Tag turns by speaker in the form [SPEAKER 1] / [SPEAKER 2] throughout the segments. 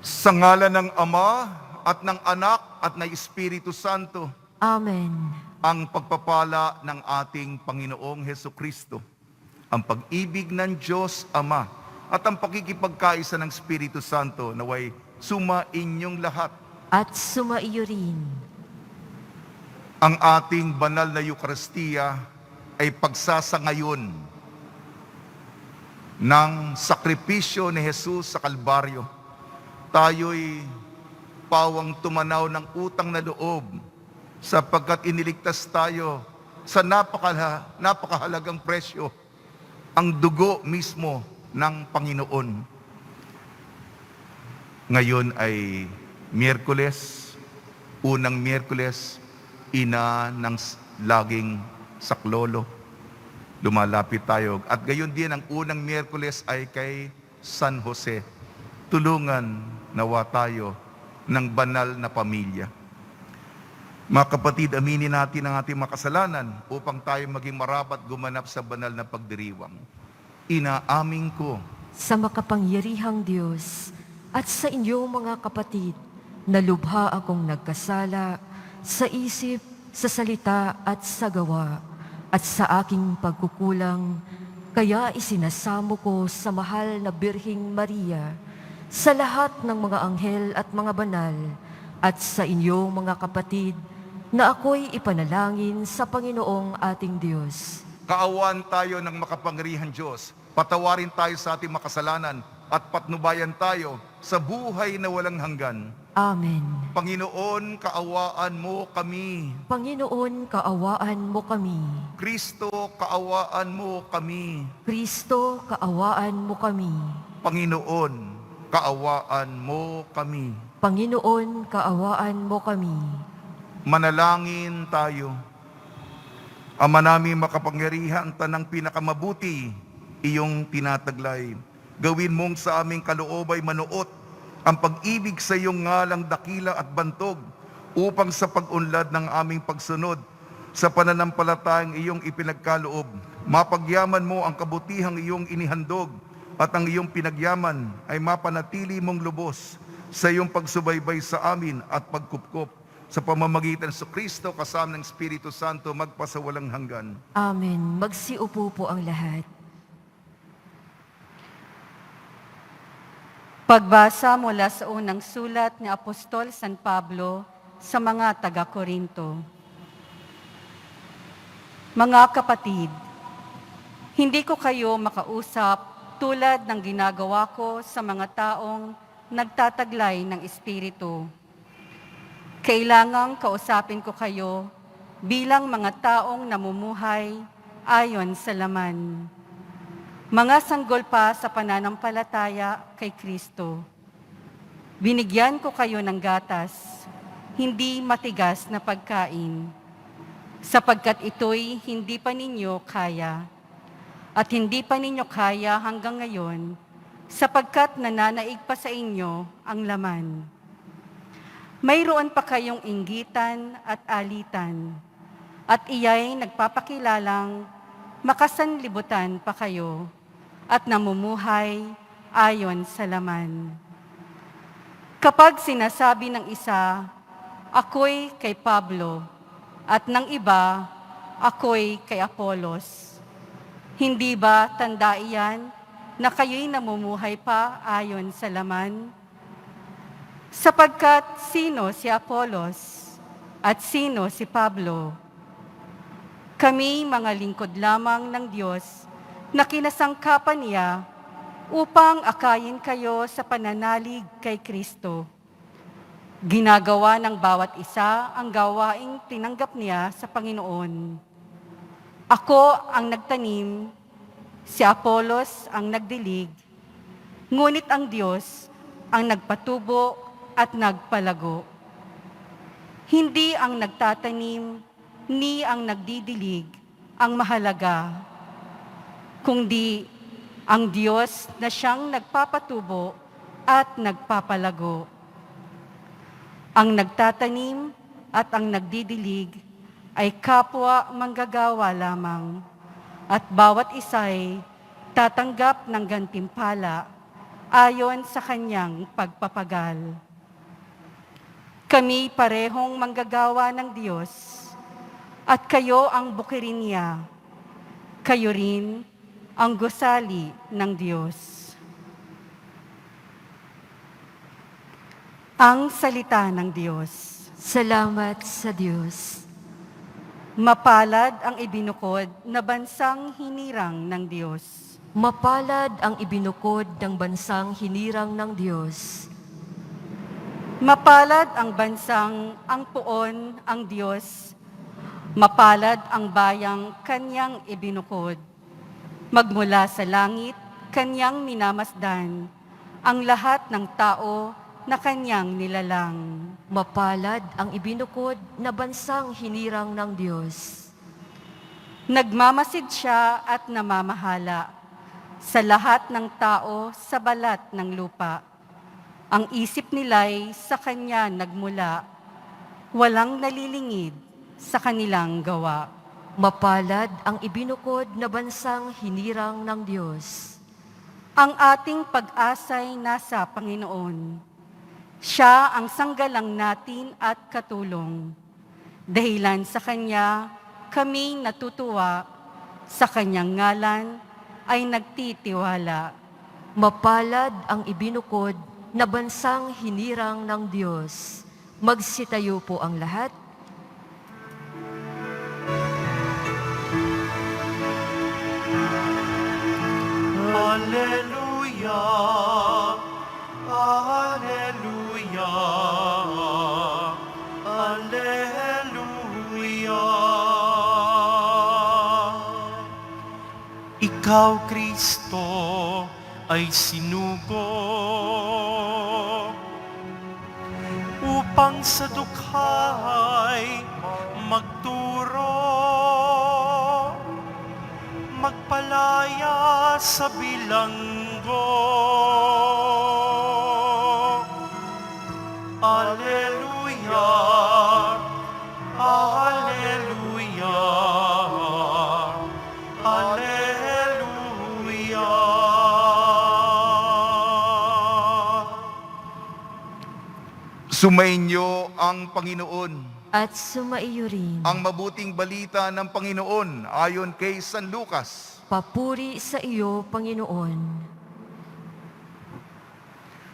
[SPEAKER 1] Sa ngalan ng Ama at ng Anak at ng Espiritu Santo,
[SPEAKER 2] Amen.
[SPEAKER 1] ang pagpapala ng ating Panginoong Hesukristo, ang pag-ibig ng Diyos Ama, at ang pakikipagkaisa ng Espiritu Santo naway sumainyong lahat.
[SPEAKER 2] At sumaiyo rin.
[SPEAKER 1] Ang ating banal na Eukaristiya ay pagsasangayon ng sakripisyo ni Jesus sa Kalbaryo. Tayo'y pawang tumanaw ng utang na loob sapagkat iniligtas tayo sa napakahalagang presyo, ang dugo mismo ng Panginoon. Ngayon ay Miyerkules, unang Miyerkules, ina ng laging saklolo. Lumalapit tayo. At gayon din ang unang Miyerkules ay kay San Jose. Tulungan nawa tayo ng banal na pamilya. Mga kapatid, aminin natin ang ating makasalanan upang tayo maging marapat gumanap sa banal na pagdiriwang. Inaamin ko
[SPEAKER 2] Sa makapangyarihang Diyos at sa inyong mga kapatid, na lubha akong nagkasala sa isip, sa salita at sa gawa, at sa aking pagkukulang, kaya isinasamo ko sa mahal na Birheng Maria, sa lahat ng mga anghel at mga banal, at sa inyong mga kapatid, na ako'y ipanalangin sa Panginoong ating Diyos.
[SPEAKER 1] kaawaan tayo ng makapangyarihang Diyos. Patawarin tayo sa ating makasalanan at patnubayan tayo sa buhay na walang hanggan.
[SPEAKER 2] Amen.
[SPEAKER 1] Panginoon, kaawaan mo kami.
[SPEAKER 2] Panginoon, kaawaan mo kami.
[SPEAKER 1] Kristo, kaawaan mo kami.
[SPEAKER 2] Kristo, kaawaan mo kami.
[SPEAKER 1] Panginoon, kaawaan mo kami.
[SPEAKER 2] Panginoon, kaawaan mo kami.
[SPEAKER 1] Manalangin tayo. Ama namin makapangyarihan, tanang pinakamabuti, iyong tinataglay. Gawin mong sa aming kaloob ay manuot ang pag-ibig sa iyong ngalang dakila at bantog upang sa pag-unlad ng aming pagsunod sa pananampalatayang iyong ipinagkaloob, mapagyaman mo ang kabutihang iyong inihandog at ang iyong pinagyaman ay mapanatili mong lubos sa iyong pagsubaybay sa amin at pagkupkop sa pamamagitan sa Kristo kasama ng Espiritu Santo magpasawalang hanggan.
[SPEAKER 2] Amen. Magsiupo po ang lahat.
[SPEAKER 3] Pagbasa mula sa unang sulat ni Apostol San Pablo sa mga taga-Korinto. Mga kapatid, hindi ko kayo makausap tulad ng ginagawa ko sa mga taong nagtataglay ng Espiritu. Kailangang kausapin ko kayo bilang mga taong namumuhay ayon sa laman. Mga sanggol pa sa pananampalataya kay Kristo. Binigyan ko kayo ng gatas, hindi matigas na pagkain, sapagkat ito'y hindi pa ninyo kaya. At hindi pa ninyo kaya hanggang ngayon, sapagkat nananaig pa sa inyo ang laman. Mayroon pa kayong inggitan at alitan, at iya'y nagpapakilalang makasanlibutan pa kayo at namumuhay ayon sa laman. Kapag sinasabi ng isa, ako'y kay Pablo, at ng iba, ako'y kay Apolos, hindi ba tanda iyan na kayo'y namumuhay pa ayon sa laman? Sapagkat sino si Apolos at sino si Pablo? Kami mga lingkod lamang ng Diyos na kinasangkapan niya upang akayin kayo sa pananalig kay Kristo. Ginagawa ng bawat isa ang gawaing tinanggap niya sa Panginoon. Ako ang nagtanim, si Apolos ang nagdilig, ngunit ang Diyos ang nagpatubo at nagpalago. Hindi ang nagtatanim ni ang nagdidilig ang mahalaga, kundi ang Diyos na siyang nagpapatubo at nagpapalago. Ang nagtatanim at ang nagdidilig ay kapwa manggagawa lamang, at bawat isa'y tatanggap ng gantimpala ayon sa kanyang pagpapagal. Kami parehong manggagawa ng Diyos, at kayo ang bukirin niya. Kayo rin ang gusali ng Diyos. Ang salita ng Diyos.
[SPEAKER 2] Salamat sa Diyos.
[SPEAKER 3] Mapalad ang ibinukod na bansang hinirang ng Diyos.
[SPEAKER 2] Mapalad ang ibinukod ng bansang hinirang ng Diyos.
[SPEAKER 3] Mapalad ang bansang ang puon ang Diyos. Mapalad ang bayang kanyang ibinukod. Magmula sa langit, kanyang minamasdan ang lahat ng tao na kanyang nilalang.
[SPEAKER 2] Mapalad ang ibinukod na bansang hinirang ng Diyos.
[SPEAKER 3] Nagmamasid siya at namamahala sa lahat ng tao sa balat ng lupa. Ang isip nila'y sa kanya nagmula, walang nalilingid sa kanilang gawa.
[SPEAKER 2] Mapalad ang ibinukod na bansang hinirang ng Diyos.
[SPEAKER 3] Ang ating pag-asa'y nasa Panginoon. Siya ang sanggalang natin at katulong. Dahilan sa Kanya, kami natutuwa, sa Kanyang ngalan ay nagtitiwala.
[SPEAKER 2] Mapalad ang ibinukod na bansang hinirang ng Diyos. Magsitayo po ang lahat.
[SPEAKER 4] Alleluia, Alleluia, Alleluia. Ikaw, Kristo, ay sinugo upang sa dukhay magturo, magpalaya sa bilanggo. Alleluia, Alleluia, Alleluia.
[SPEAKER 1] Sumainyo ang Panginoon.
[SPEAKER 2] At sumaiyo rin.
[SPEAKER 1] Ang mabuting balita ng Panginoon ayon kay San Lucas.
[SPEAKER 2] Papuri sa iyo, Panginoon.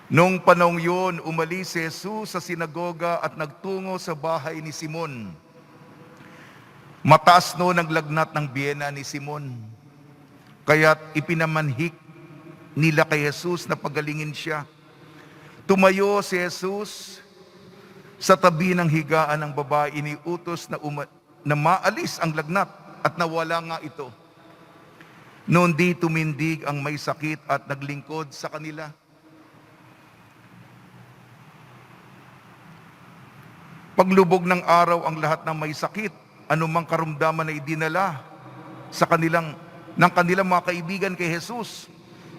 [SPEAKER 1] Noong panahong yun, umalis si Jesus sa sinagoga at nagtungo sa bahay ni Simon. Mataas noon ang lagnat ng biyena ni Simon. Kaya't ipinamanhik nila kay Jesus na pagalingin siya. Tumayo si Jesus sa tabi ng higaan ng babae, iniutos na maalis ang lagnat at nawala nga ito. Noon di tumindig ang may sakit at naglingkod sa kanila. Paglubog ng araw ang lahat ng may sakit, anumang karumdaman na idinala sa kanilang mga kaibigan kay Jesus.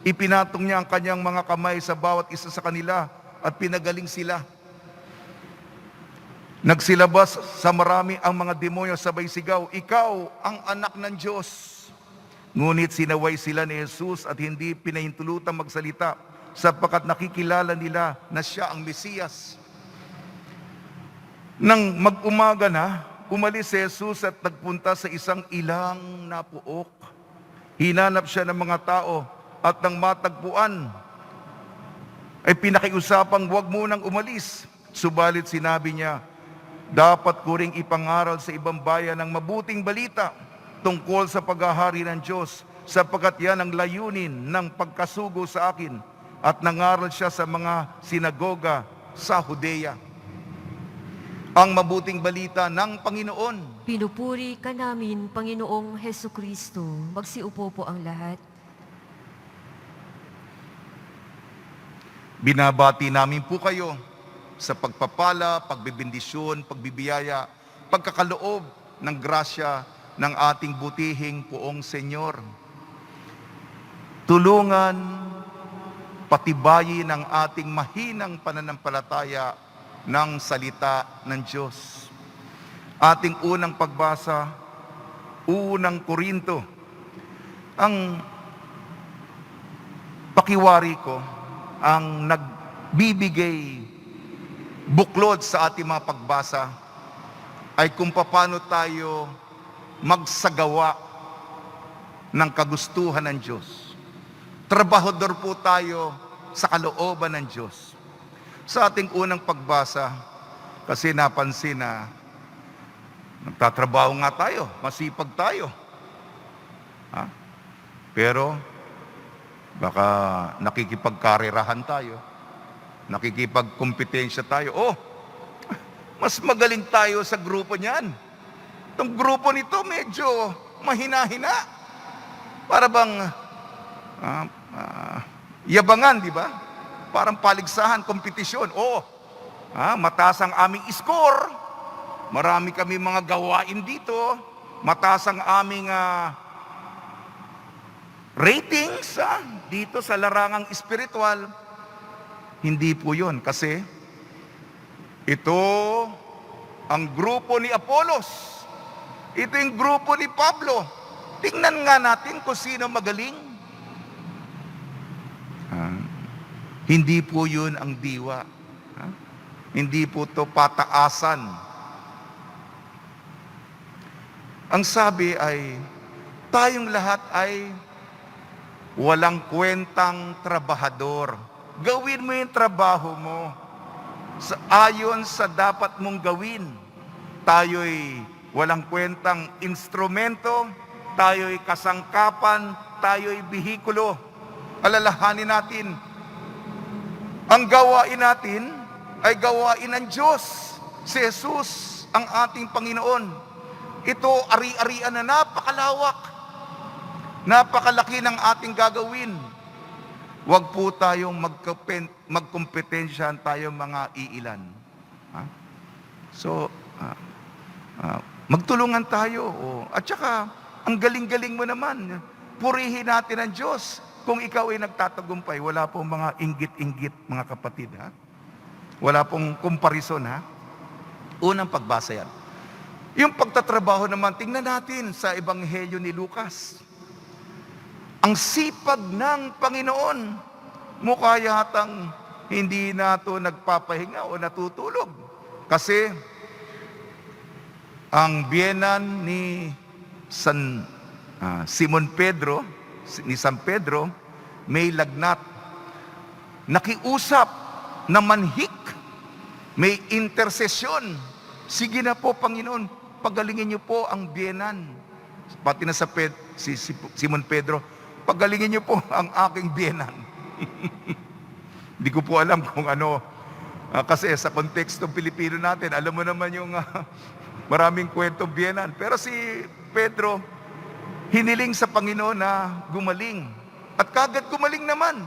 [SPEAKER 1] Ipinatong niya ang kanyang mga kamay sa bawat isa sa kanila at pinagaling sila. Nagsilabas sa marami ang mga demonyo, sabay sigaw, "Ikaw ang anak ng Diyos." Ngunit sinaway sila ni Jesus at hindi pinahintulutang magsalita sapagkat nakikilala nila na siya ang Mesiyas. Nang mag-umaga na, umalis si Jesus at nagpunta sa isang ilang na puok. Hinanap siya ng mga tao at nang matagpuan, ay pinakiusapang huwag munang umalis. Subalit sinabi niya, dapat ko ring ipangaral sa ibang bayan ng mabuting balita tungkol sa paghahari ng Diyos, sapagkat yan ang layunin ng pagkasugo sa akin. At nangaral siya sa mga sinagoga sa Judea. Ang mabuting balita ng Panginoon.
[SPEAKER 2] Pinupuri ka namin, Panginoong Hesukristo. Magsiupo po ang lahat.
[SPEAKER 1] Binabati namin po kayo sa pagpapala, pagbibindisyon, pagbibiyaya, pagkakaloob ng grasya ng ating butihing Poong Senyor. Tulungan, patibayin ang ating mahinang pananampalataya ng salita ng Diyos. Ating unang pagbasa, unang Korinto. Ang pakiwari ko, ang nagbibigay buklod sa ating mga pagbasa ay kung paano tayo magsagawa ng kagustuhan ng Diyos. Trabahador po tayo sa kalooban ng Diyos. Sa ating unang pagbasa, kasi napansin na nagtatrabaho nga tayo, masipag tayo. Ha? Pero baka nakikipagkarerahan tayo, nakikipagkompetensya tayo. Oh, mas magaling tayo sa grupo niyan. Itong grupo nito medyo mahina-hina. Para bang yabangan, di ba? Parang paligsahan, kompetisyon. Oo, mataas ang aming score. Marami kami mga gawain dito. Mataas ang aming ratings dito sa larangang espiritual. Hindi po yun. Kasi ito ang grupo ni Apolos. Ito yung grupo ni Pablo. Tingnan nga natin kung sino magaling. Hindi po yun ang diwa. Hindi po to pataasan. Ang sabi ay, tayong lahat ay walang kwentang trabahador. Gawin mo yung trabaho mo ayon sa dapat mong gawin. Tayo'y walang kwentang instrumento, tayo'y kasangkapan, tayo'y bihikulo. Alalahanin natin, ang gawain natin ay gawain ng Diyos. Si Jesus ang ating Panginoon. Ito ari-arian na napakalawak. Napakalaki ng ating gagawin. Huwag po tayong magkompetensyahan tayong mga iilan. So, magtulungan tayo. At saka, ang galing-galing mo naman. Purihin natin ang Diyos. Kung ikaw ay nagtatagumpay, wala pong mga inggit-inggit, mga kapatid. Wala pong comparison. Unang pagbasa yan. Yung pagtatrabaho naman, tingnan natin sa Ebanghelyo ni Lucas. Ang sipag ng Panginoon, mukha yatang hindi na ito nagpapahinga o natutulog. Kasi ang biyenan ni Simon Pedro, ni San Pedro, may lagnat. Nakiusap na manhik. May intersesyon. Sige na po, Panginoon, pagalingin niyo po ang biyenan. Pati na si Simon Pedro, pagalingin niyo po ang aking biyenan. Hindi ko po alam kung ano. Kasi sa kontekstong Pilipino natin, alam mo naman yung maraming kwentong biyenan. Pero si Pedro, hiniling sa Panginoon na gumaling. At kagad gumaling naman.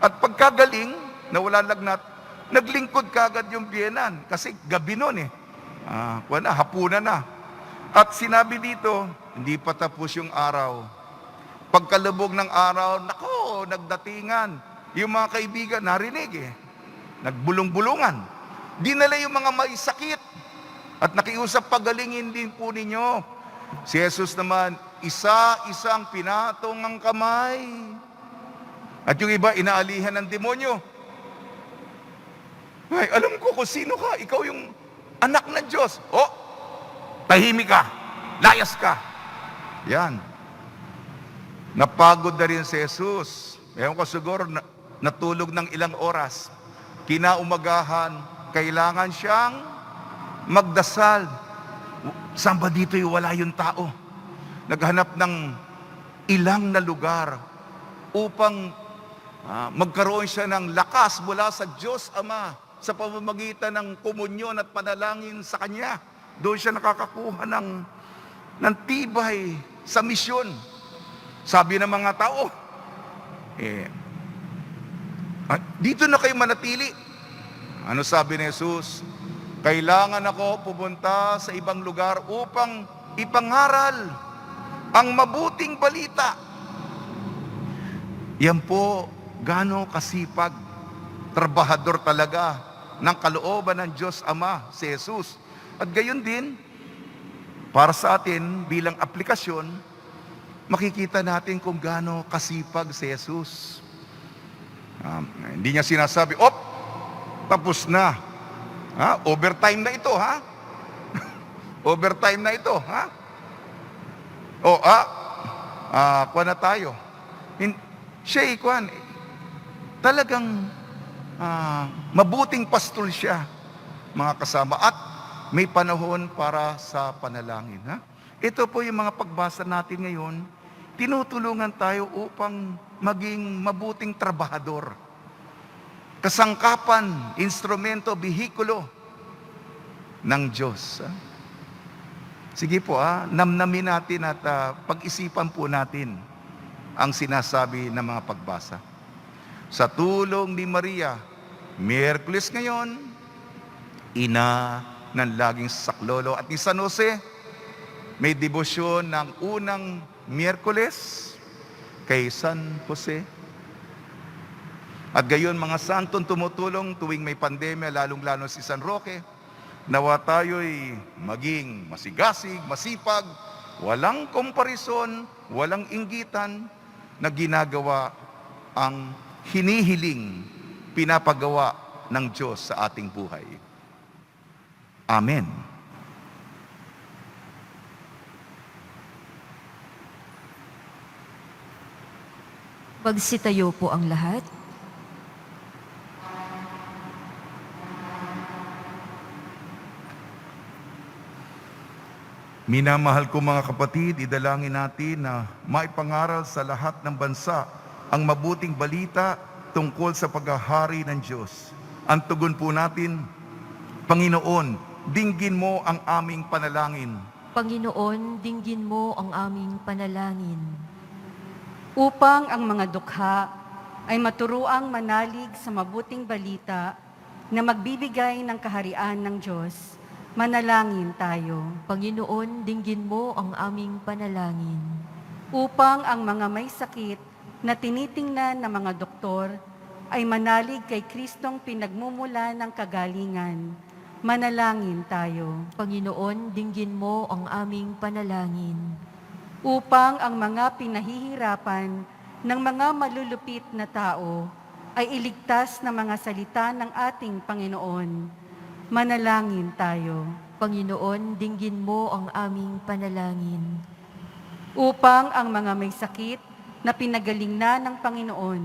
[SPEAKER 1] At pagkagaling, na wala lagnat, naglingkod kagad yung biyenan. Kasi gabi nun hapunan na. At sinabi dito, hindi pa tapos yung araw. Pagkalubog ng araw, nako, nagdatingan. Yung mga kaibigan, narinig Nagbulong-bulungan. Dinala yung mga may sakit. At nakiusap, pagalingin din po ninyo. Si Jesus naman, isa-isang pinatong ang kamay. At yung iba, inaalihan ng demonyo. Ay, alam ko kung sino ka. Ikaw yung anak ng Diyos. Oh, tahimik ka. Layas ka. Yan. Napagod na rin si Jesus. Ewan ko siguro, natulog ng ilang oras. Kinaumagahan, kailangan siyang magdasal. Saan ba dito'y wala yung tao? Naghanap ng ilang na lugar upang magkaroon siya ng lakas mula sa Diyos Ama sa pamamagitan ng komunyon at panalangin sa Kanya. Doon siya nakakakuha ng tibay sa misyon. Sabi ng mga tao, dito na kayo manatili. Ano sabi ni Jesus? Kailangan ako pumunta sa ibang lugar upang ipangaral ang mabuting balita. Yan po, gaano kasipag, trabahador talaga ng kalooban ng Diyos Ama, si Jesus. At gayon din, para sa atin bilang aplikasyon, makikita natin kung gaano kasipag si Jesus. Hindi niya sinasabi, tapos na. Overtime na ito, ha? Overtime na ito, ha? Kuha na tayo. Siya, talagang mabuting pastol siya, mga kasama. At may panahon para sa panalangin, ha? Ito po yung mga pagbasa natin ngayon. Tinutulungan tayo upang maging mabuting trabahador. Kasangkapan, instrumento, bihikulo ng Diyos. Sige po, namnamin natin at pag-isipan po natin ang sinasabi ng mga pagbasa. Sa tulong ni Maria, Miyerkules ngayon, ina ng laging saklolo, at ni San Jose, may debosyon ng unang Miyerkules kay San Jose. At gayon mga santong tumutulong tuwing may pandemya, lalong-lalo si San Roque, nawa tayo'y maging masigasig, masipag, walang komparison, walang inggitan, na ginagawa ang hinihiling, pinapagawa ng Diyos sa ating buhay. Amen.
[SPEAKER 2] Magsitayo po ang lahat.
[SPEAKER 1] Minamahal ko mga kapatid, idalangin natin na maipangaral sa lahat ng bansa ang mabuting balita tungkol sa paghahari ng Diyos. Ang tugon po natin, Panginoon, dinggin mo ang aming panalangin.
[SPEAKER 2] Panginoon, dinggin mo ang aming panalangin.
[SPEAKER 3] Upang ang mga dukha ay maturuang manalig sa mabuting balita na magbibigay ng kaharian ng Diyos, manalangin tayo.
[SPEAKER 2] Panginoon, dinggin mo ang aming panalangin.
[SPEAKER 3] Upang ang mga may sakit na tinitingnan ng mga doktor ay manalig kay Kristong pinagmumula ng kagalingan, manalangin tayo.
[SPEAKER 2] Panginoon, dinggin mo ang aming panalangin.
[SPEAKER 3] Upang ang mga pinahihirapan ng mga malulupit na tao ay iligtas ng mga salita ng ating Panginoon, manalangin tayo.
[SPEAKER 2] Panginoon, dinggin mo ang aming panalangin.
[SPEAKER 3] Upang ang mga may sakit na pinagaling na ng Panginoon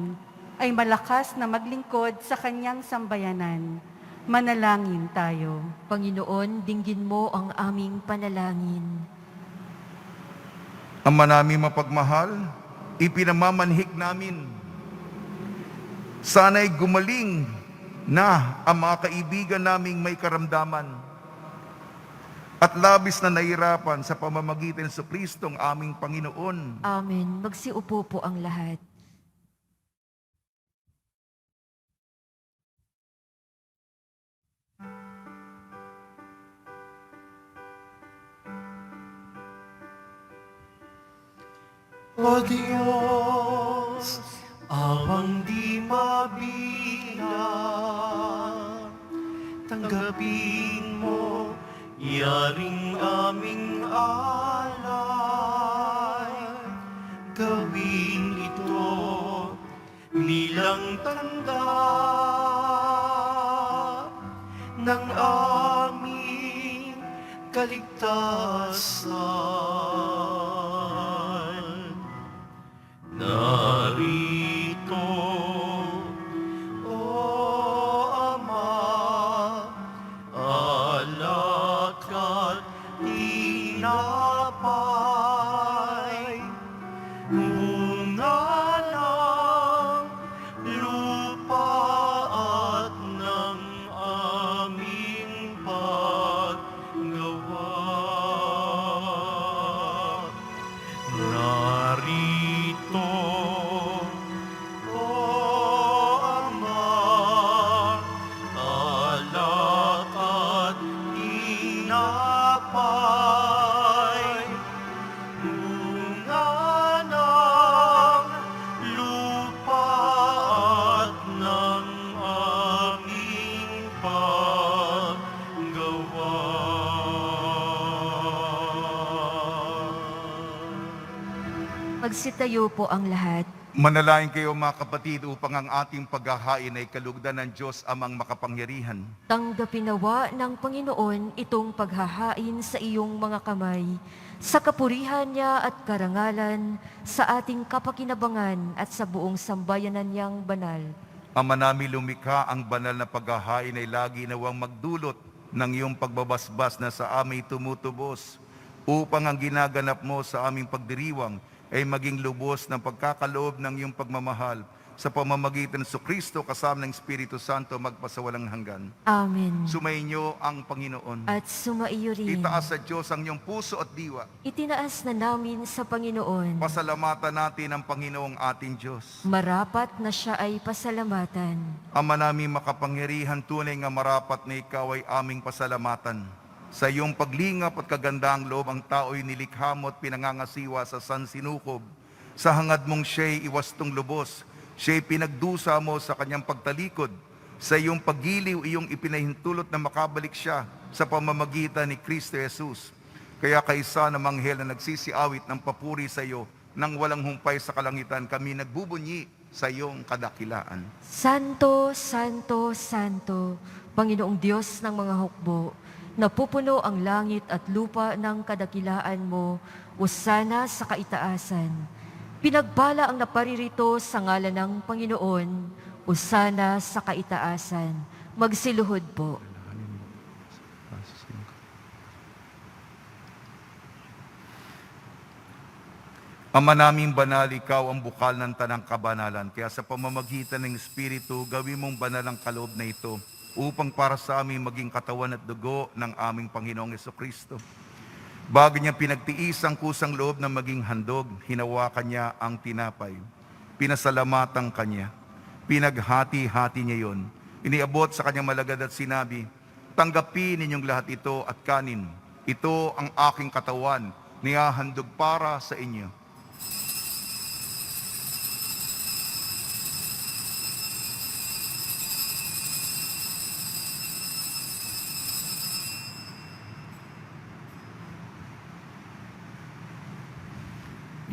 [SPEAKER 3] ay malakas na maglingkod sa kanyang sambayanan, manalangin tayo.
[SPEAKER 2] Panginoon, dinggin mo ang aming panalangin.
[SPEAKER 1] Ama namin mapagmahal, ipinamamanhik namin. Sana'y gumaling na ang mga kaibigan naming may karamdaman at labis na nahirapan sa pamamagitan sa Kristong aming Panginoon.
[SPEAKER 2] Amen. Magsiupo po ang lahat.
[SPEAKER 4] O Diyos, awang di mabilang, tanggapin mo, yaring aming alay. Gawin ito bilang tanda ng aming kaligtasan. Narito, O Ama, alak at tinapay, bunga ng lupa at ng aming paggawa. Narito, O Ama, alak at tinapay, bunga ng lupa at ng aming paggawa.
[SPEAKER 2] Magsitayo po ang lahat.
[SPEAKER 1] Manalangin kayo mga kapatid upang ang ating paghahain ay kalugdan ng Diyos amang makapangyarihan.
[SPEAKER 2] Tanggapin nawa ng Panginoon itong paghahain sa iyong mga kamay, sa kapurihan niya at karangalan, sa ating kapakinabangan at sa buong sambayanan niyang banal.
[SPEAKER 1] Ama namin lumikha, ang banal na paghahain ay lagi nawang magdulot ng iyong pagbabasbas na sa amin tumutubos, upang ang ginaganap mo sa aming pagdiriwang ay maging lubos ng pagkakaloob ng iyong pagmamahal sa pamamagitan ng Kristo kasama ng Espiritu Santo magpasawalang hanggan.
[SPEAKER 2] Amen.
[SPEAKER 1] Sumainyo ang Panginoon.
[SPEAKER 2] At sumaiyo rin.
[SPEAKER 1] Itaas sa Diyos ang iyong puso at diwa.
[SPEAKER 2] Itinaas na namin sa Panginoon.
[SPEAKER 1] Pasalamatan natin ang Panginoong ating Diyos.
[SPEAKER 2] Marapat na siya ay pasalamatan.
[SPEAKER 1] Ama namin makapangyarihan, tunay nga marapat na ikaw ay aming pasalamatan. Sa iyong paglingap at kagandaang loob, ang tao'y nilikha mo at pinangangasiwa sa sansinukob. Sa hangad mong siya'y iwastong lubos, siya'y pinagdusa mo sa kanyang pagtalikod. Sa iyong paggiliw, iyong ipinahintulot na makabalik siya sa pamamagitan ni Kristo Jesus. Kaya kaisa na manghel na nagsisiawit ng papuri sa iyo, nang walang humpay sa kalangitan, kami nagbubunyi sa iyong kadakilaan.
[SPEAKER 2] Santo, Santo, Santo, Panginoong Diyos ng mga hukbo, napupuno ang langit at lupa ng kadakilaan mo, usana sa kaitaasan. Pinagbala ang naparirito sa ngalan ng Panginoon, usana sa kaitaasan. Magsiluhod po.
[SPEAKER 1] Ama naming banal, ikaw ang bukal ng tanang kabanalan. Kaya sa pamamagitan ng Espiritu, gawin mong banal ang kaloob na ito upang para sa amin maging katawan at dugo ng aming Panginoong Jesucristo. Bago niya pinagtiis ang kusang loob na maging handog, hinawakan niya ang tinapay. Pinasalamatan kanya. Pinaghati-hati niya yon. Iniabot sa kanyang malagad at sinabi, tanggapin ninyong lahat ito at kanin. Ito ang aking katawan, nihahandog para sa inyo.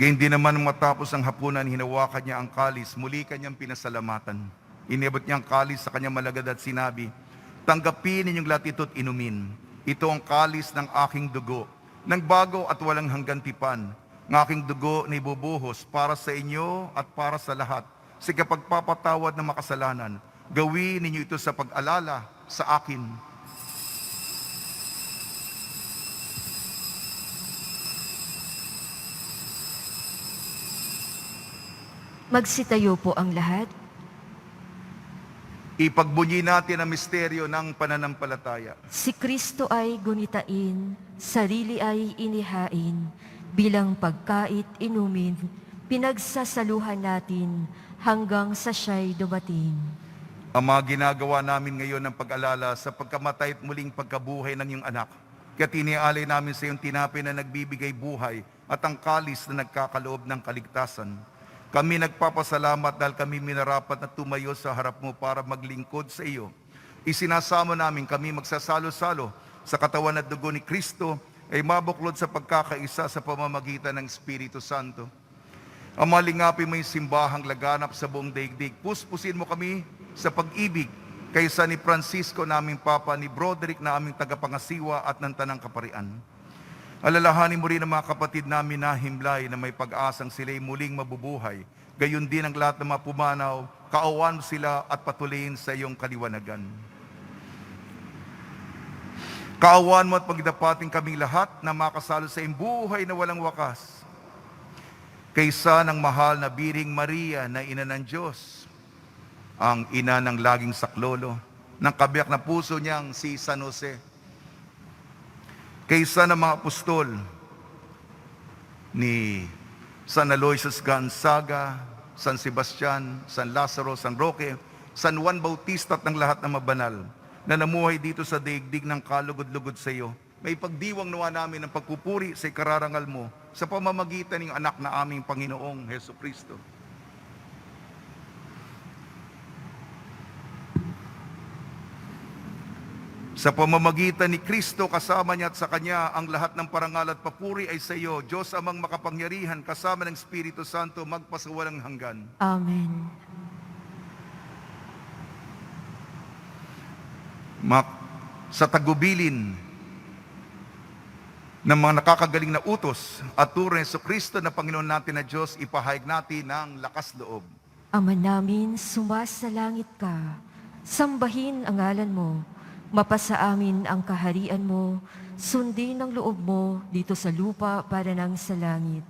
[SPEAKER 1] Gayun din naman matapos ang hapunan, hinawakan niya ang kalis, muli kanyang pinasalamatan. Iniabot niya ang kalis sa kanyang malagad at sinabi, tanggapin ninyong lahat ito at inumin. Ito ang kalis ng aking dugo, ng bago at walang hanggan tipan. Ng aking dugo na ibubuhos para sa inyo at para sa lahat. Sa kapagpapatawad ng makasalanan, gawin ninyo ito sa pag-alala sa akin.
[SPEAKER 2] Magsitayo po ang lahat.
[SPEAKER 1] Ipagbunyi natin ang misteryo ng pananampalataya.
[SPEAKER 2] Si Kristo ay gunitain, sarili ay inihain, bilang pagkait inumin, pinagsasaluhan natin hanggang sa siya'y dumating.
[SPEAKER 1] Ama, ginagawa namin ngayon ng pag-alala sa pagkamatay at muling pagkabuhay ng iyong anak. Kaya tinialay namin sa iyong tinapay na nagbibigay buhay at ang kalis na nagkakaloob ng kaligtasan. Kami nagpapasalamat dahil kami minarapat na tumayo sa harap mo para maglingkod sa iyo. Isinasamo namin kami magsasalo-salo sa katawan at dugo ni Kristo ay mabuklod sa pagkakaisa sa pamamagitan ng Espiritu Santo. Ama, lingapin mo yung simbahang laganap sa buong daigdig. Puspusin mo kami sa pag-ibig kaysa ni Francisco naming Papa, ni Broderick na aming tagapangasiwa at ng Tanang Kaparian. Alalahanin mo rin ang mga kapatid namin na himlay na may pag-asang sila'y muling mabubuhay. Gayon din ang lahat ng mga pumanaw, kaawan mo sila at patuloyin sa iyong kaliwanagan. Kaawan mo at pagdapating kaming lahat na makasalo sa iyong buhay na walang wakas. Kaysa ng mahal na Biring Maria na ina ng Diyos, ang ina ng laging saklolo, ng kabiyak na puso niyang si San Jose, kaysa ng mga apostol ni San Aloysius Gonzaga, San Sebastian, San Lazaro, San Roque, San Juan Bautista at ng lahat ng mabanal na namuhay dito sa daigdig ng kalugod-lugod sa iyo. May pagdiwang nawa namin ng pagpupuri sa ikararangal mo sa pamamagitan ng anak na aming Panginoong Jesucristo. Sa pamamagitan ni Kristo, kasama niya at sa Kanya, ang lahat ng parangal at papuri ay sa iyo, Diyos amang makapangyarihan, kasama ng Espiritu Santo, magpasawalang hanggan.
[SPEAKER 2] Amen.
[SPEAKER 1] Sa tagubilin ng mga nakakagaling na utos at turo ni Kristo na Panginoon natin na Diyos, ipahayag natin ng lakas loob.
[SPEAKER 2] Ama namin, sumasalangit ka. Sambahin ang ngalan mo. Mapasa amin ang kaharian mo. Sundin ang loob mo dito sa lupa para nang sa langit.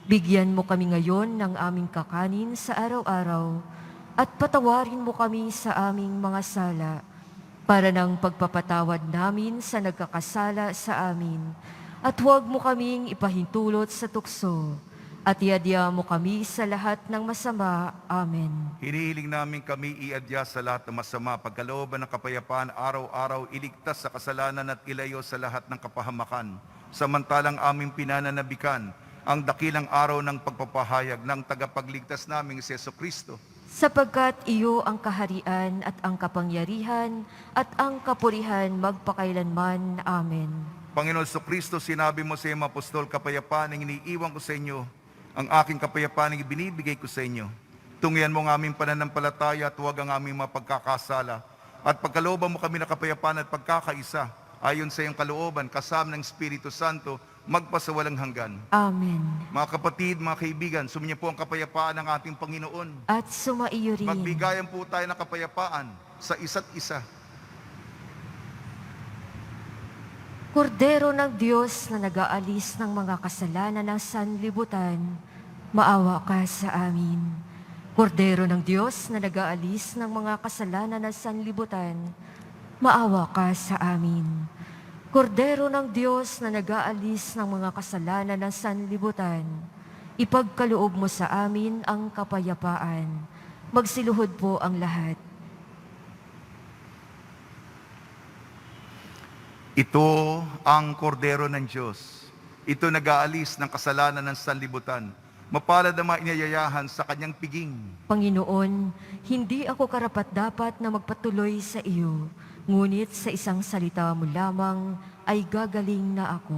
[SPEAKER 2] Bigyan mo kami ngayon ng aming kakanin sa araw-araw at patawarin mo kami sa aming mga sala para ng pagpapatawad namin sa nagkakasala sa amin. At huwag mo kaming ipahintulot sa tukso at iadya mo kami sa lahat ng masama. Amen.
[SPEAKER 1] Hinihiling namin kami iadya sa lahat ng masama, pagkalooban ng kapayapaan, araw-araw iligtas sa kasalanan at ilayo sa lahat ng kapahamakan. Samantalang aming pinananabikan ang dakilang araw ng pagpapahayag ng tagapagligtas naming si Jesucristo.
[SPEAKER 2] Sapagkat iyo ang kaharian at ang kapangyarihan at ang kapurihan magpakailanman. Amen.
[SPEAKER 1] Panginoon Jesucristo, sinabi mo sa iyong apostol, kapayapaan ang iniiwan ko sa inyo, ang aking kapayapaan ang ibinibigay ko sa inyo. Tungyan mo ang aming pananampalataya at huwag ang aming mapagkakasala. At pagkalooban mo kami na kapayapaan at pagkakaisa, ayon sa iyong kalooban, kasama ng Espiritu Santo, magpasawalang hanggan.
[SPEAKER 2] Amen.
[SPEAKER 1] Mga kapatid, mga kaibigan, sumainyo po ang kapayapaan ng ating Panginoon.
[SPEAKER 2] At sumaiyo rin.
[SPEAKER 1] Magbigayan po tayo ng kapayapaan sa isa't isa.
[SPEAKER 2] Kordero ng Diyos na nag-aalis ng mga kasalanan ng sanlibutan, maawa ka sa amin. Kordero ng Diyos na nag-aalis ng mga kasalanan ng sanlibutan, maawa ka sa amin. Kordero ng Diyos na nag-aalis ng mga kasalanan ng sanlibutan, ipagkaloob mo sa amin ang kapayapaan. Magsiluhod po ang lahat.
[SPEAKER 1] Ito ang kordero ng Diyos. Ito nag-aalis ng kasalanan ng sanlibutan. Mapalad ang mga inayayahan sa kanyang piging.
[SPEAKER 2] Panginoon, hindi ako karapat-dapat na magpatuloy sa iyo, ngunit sa isang salita mo lamang ay gagaling na ako.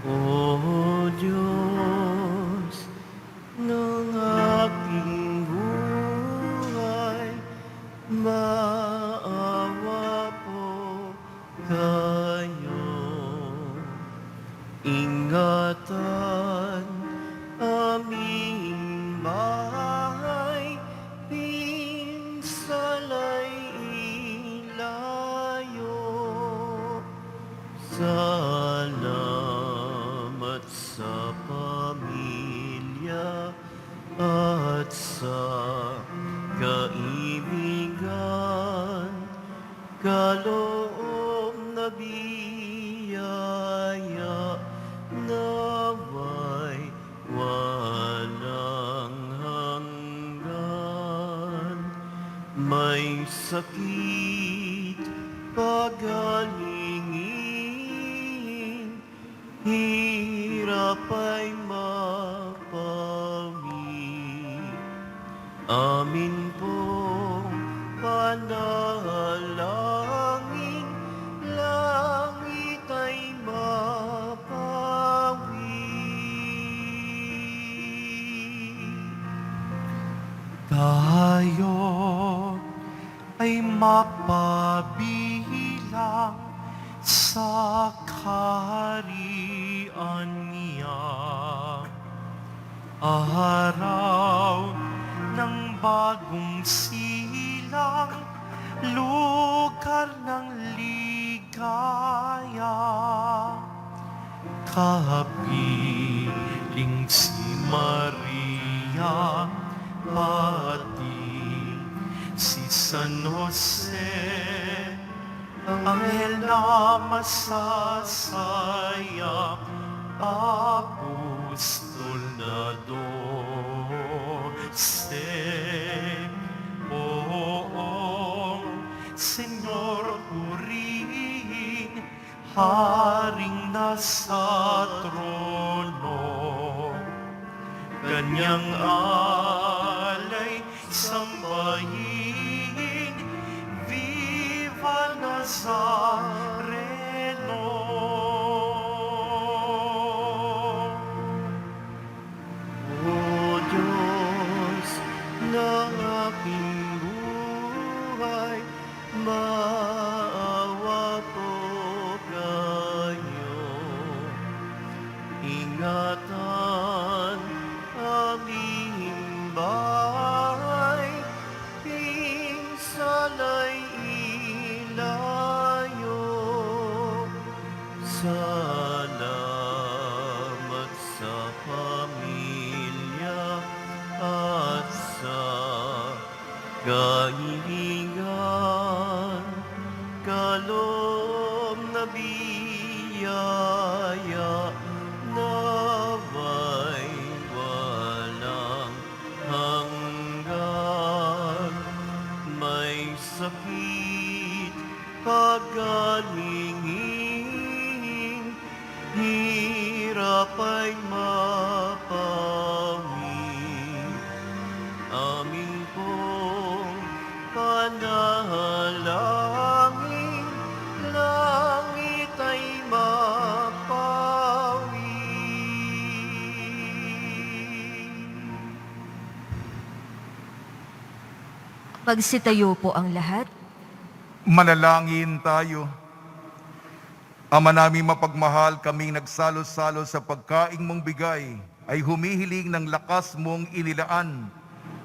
[SPEAKER 4] O Diyos ng aking buhay, maawa po kayo. Ingatan aming bahay, pinsala'y ilayo. Salamat sa pamilya at sa kaibigan, kaloob na biyaya, naway walang hanggan. May sakit pagalingin, hirap ay mapawi. Amin pong panalangin, langit ay mapawi. Tayo ay mapabilang sa kaharian niya. Araw ng bagong silang, lugar ng ligaya. ligaya, kapiling si Maria, pati si San Jose, anghel na masasaya, apostol na dose, oo, Senyor purihin, Haring nasa trono, Kanyang alay sambahin, Viva Nazareno. O Diyos ng aking buhay, maawa po kayo. Ingatan aming bahay, pinsala'y ilayo. Salamat sa pamilya at sa galingan, kaloob na biyaya, nawa'y walang hanggan. May sakit pagalingin, hirap ay mapawi. Amin pong panalangin, langit ay mapawi.
[SPEAKER 2] Magsitayo po ang lahat.
[SPEAKER 1] Manalangin tayo. Ama naming mapagmahal, kaming nagsalo-salo sa pagkaing mong bigay ay humihiling ng lakas mong inilaan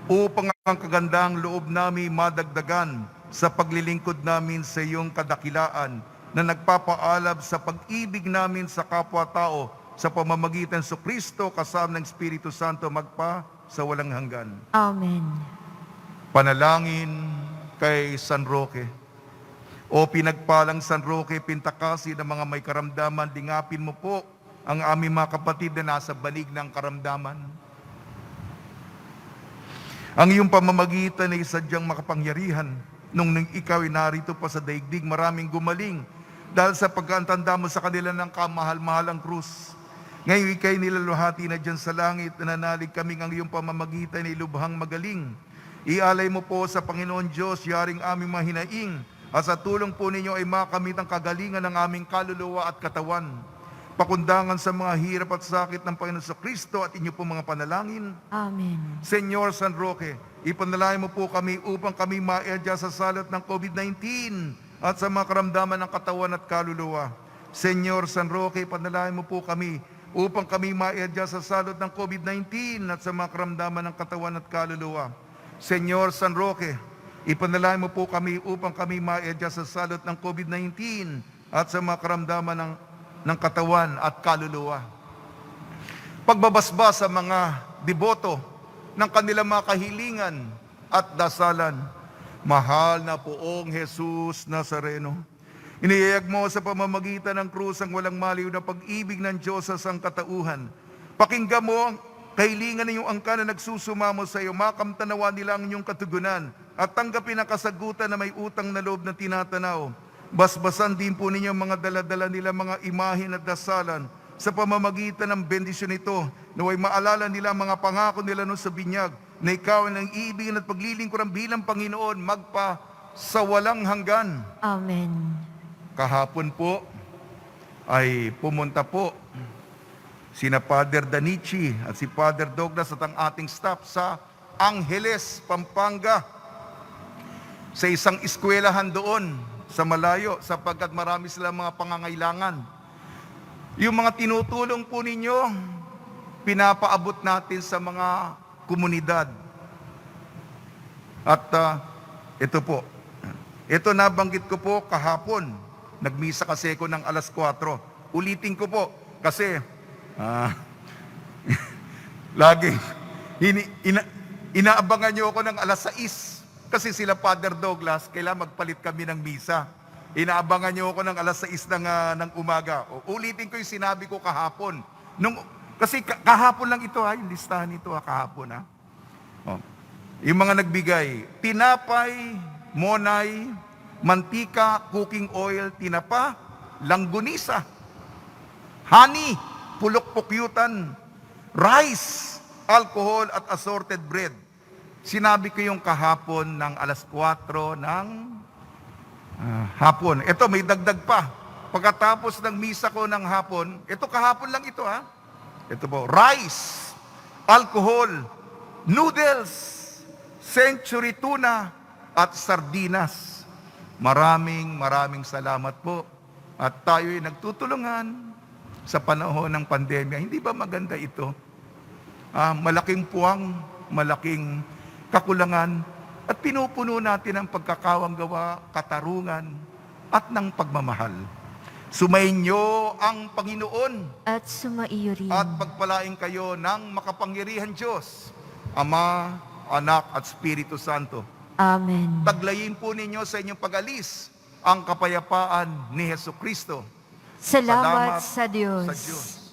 [SPEAKER 1] upang ang kagandang loob namin madagdagan sa paglilingkod namin sa iyong kadakilaan na nagpapaalab sa pag-ibig namin sa kapwa-tao sa pamamagitan sa Kristo kasama ng Espiritu Santo magpa sa walang hanggan.
[SPEAKER 2] Amen.
[SPEAKER 1] Panalangin kay San Roque. O pinagpalang San Roque, pintakasi ng mga may karamdaman, dingapin mo po ang aming mga kapatid na nasa banig ng karamdaman. Ang iyong pamamagitan ay sadyang makapangyarihan. Nung ikaw ay narito pa sa daigdig, maraming gumaling dahil sa pagkantanda mo sa kanila ng kamahal-mahalang krus. Ngayon ikay nilaluhati na dyan sa langit, nananalig kaming ang iyong pamamagitan ay lubhang magaling. Ialay mo po sa Panginoon Diyos, yaring aming mahinaing, at sa tulong po ninyo ay makamit ang kagalingan ng aming kaluluwa at katawan. Pakundangan sa mga hirap at sakit ng Panginoon sa Kristo at inyo po mga panalangin.
[SPEAKER 2] Amen.
[SPEAKER 1] Senyor San Roque, ipanalangin mo po kami upang kami maedya sa salot ng COVID-19 at sa mga karamdaman ng katawan at kaluluwa. Senyor San Roque, ipanalangin mo po kami upang kami maedya sa salot ng COVID-19 at sa mga karamdaman ng katawan at kaluluwa. Senyor San Roque, ipanalangin mo po kami upang kami maedya sa salot ng COVID-19 at sa mga karamdaman ng katawan at kaluluwa. Pagbabasbas sa mga deboto ng kanilang mga kahilingan at dasalan. Mahal na poong Jesus Nazareno, iniyayag mo sa pamamagitan ng krus ang walang maliw na pag-ibig ng Diyos sa sangkatauhan. Pakinggan mo ang kahilingan ng iyong angkan na nagsusumamo sa iyo, makamtanawa nila ang inyong katugunan at tanggapin ang kasagutan na may utang na loob na tinatanaw. Basbasan din po ninyo mga daladala nila mga imahin at dasalan sa pamamagitan ng bendisyon nito, naway maalala nila mga pangako nila noon sa binyag na ikaw ang iibigin at paglilingkuran bilang Panginoon magpa sa walang hanggan.
[SPEAKER 2] Amen.
[SPEAKER 1] Kahapon po ay pumunta po sina Father Danichi at si Father Douglas at ang ating staff sa Angeles, Pampanga, sa isang eskwelahan doon sa malayo sapagkat marami silang mga pangangailangan. Yung mga tinutulong po ninyo, pinapaabot natin sa mga komunidad. At ito po, ito nabanggit ko po kahapon Nagmisa kasi ako ng alas 4. Ulitin ko po, kasi lagi inaabangan niyo ako ng alas 6. Kasi sila Father Douglas, kailangan magpalit kami ng misa. Inaabangan niyo ako ng alas 6 ng umaga. Ulitin ko yung sinabi ko kahapon. Kasi kahapon lang ito, yung listahan nito, kahapon. Yung mga nagbigay, tinapay, monay, mantika, cooking oil, tinapa, langgunisa, honey, pulok-pukyutan, rice, alcohol at assorted bread. Sinabi ko yung kahapon ng alas 4 ng hapon. Ito, may dagdag pa. Pagkatapos ng misa ko ng hapon, ito kahapon lang ito Ito po, rice, alcohol, noodles, century tuna, at sardinas. Maraming salamat po. At tayo'y nagtutulungan sa panahon ng pandemya. Hindi ba maganda ito? Malaking puwang, malaking kakulangan, at pinupuno natin ang pagkakawang gawa, katarungan, at ng pagmamahal. Sumainyo ang Panginoon
[SPEAKER 2] At sumaiyo rin.
[SPEAKER 1] at pagpalain kayo ng makapangyarihan Diyos, Ama, Anak at Espiritu Santo.
[SPEAKER 2] Amen.
[SPEAKER 1] Taglayin po ninyo sa inyong pag-alis ang kapayapaan ni Jesucristo.
[SPEAKER 2] Salamat sa Diyos.
[SPEAKER 1] Sa Diyos.